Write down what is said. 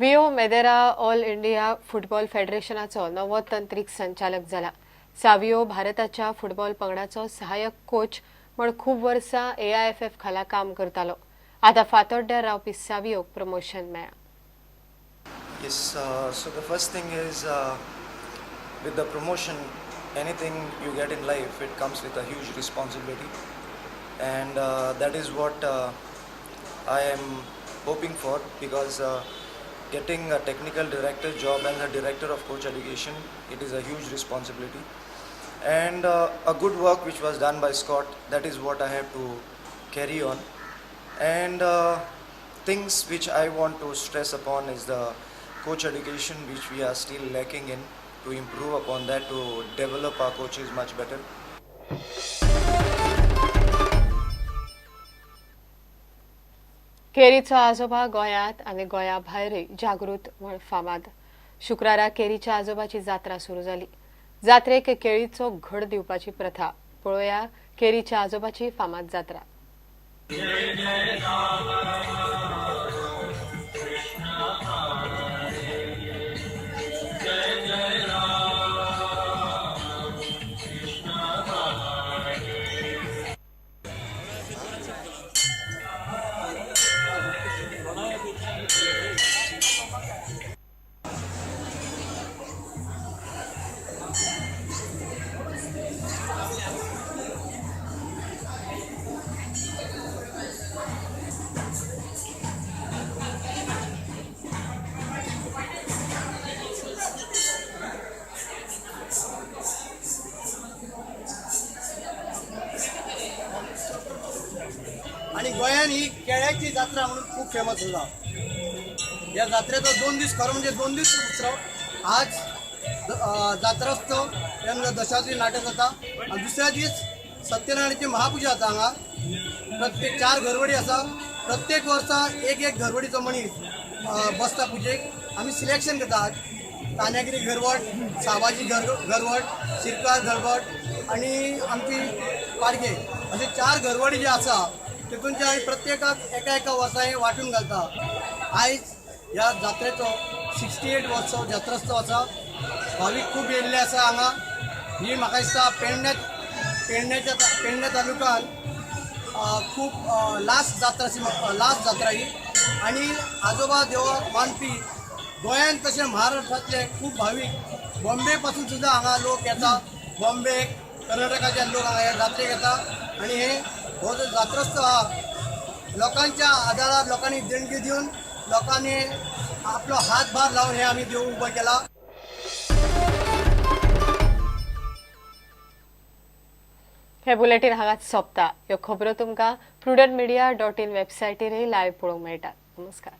व्हीओ मेदेरा all India football फेडरेशनाचो नवो तंत्रीक संचालक जाला. सावियो भारताच्या फुटबॉल पंगडाचो सहाय्यक कोच म्हण खूब वर्सां AIFF खाला काम करतालो. आतां फातोड्ड्यार रावपी सावियोक प्रमोशन मेळ्ळा. Yes, so the first thing is with the promotion, anything you get in life, it comes with a huge responsibility, and that is what I am hoping for, because getting a technical director job and the director of coach education, it is a huge responsibility, and a good work which was done by Scott, that is what I have to carry on, and things which I want to stress upon is the coach education, which we are still lacking in, to improve upon that, to develop our coaches much better. केरीचो आजोबा गोंयांत आनी गोंया भायरय जागृत म्हण फामाद. शुक्रारा केरीच्या आजोबाची जात्रा सुरू जाली. जात्रेक केळीचो घड दिवपाची प्रथा. पळोवया केरीच्या आजोबाची फामाद जात्रा. आणि गोंयान ही केळ्याची जात्रा म्हणून खूप फेमस जाला. या जात्रेचो 2 दीस खरो म्हणजे 2 दीस उत्सव. आज जात्रास्तव तेन्ना दशावतारी नाटक जाता आणि दुसऱ्या दीस सत्यनारायणाची महापूजा जाता. हांगा प्रत्येक 4 घरवडी आसा. प्रत्येक वर्सा एक घरवडीचो मनीस बसता पुजेक. आमी सिलेक्शन करतात. तान्यागिरी घरवट, सावाजी घरवट, शिरकार घरवट आणि आमची पाडगे असे 4 घरवडी जे आसा तितूनचे आमी प्रत्येकाक एका वर्सा हे वांटून घालता. आयज ह्या जात्रेचो 68 वर्सो जात्रोत्सव आसा. भावीक खूब येयल्ले आसा हांगा. ही म्हाका दिसता पेडण्या तालुक्यान खूब लास्ट जात्रा ही. आणि आजोबा देवा मानपी गोंयांत तशें महाराष्ट्रांतले खूब भावीक बॉम्बे पासून सुद्दां हांगा लोक येता. बॉम्बे कर्नाटकाचे लोक हांगा ह्या जात्रेक येता. आणि हो जो जात्रोत्सव हा लोकांच्या आदारात लोकांनी देणगी दिवन लोकांनी आपलो हातभार लावून हे आम्ही देव उभं केला. हे बुलेटिन हांगाच सोंपता. ह्यो खबरो तुमकां prudentmedia.in वेबसायटीर लायव्ह पळोवंक मेळटात. नमस्कार.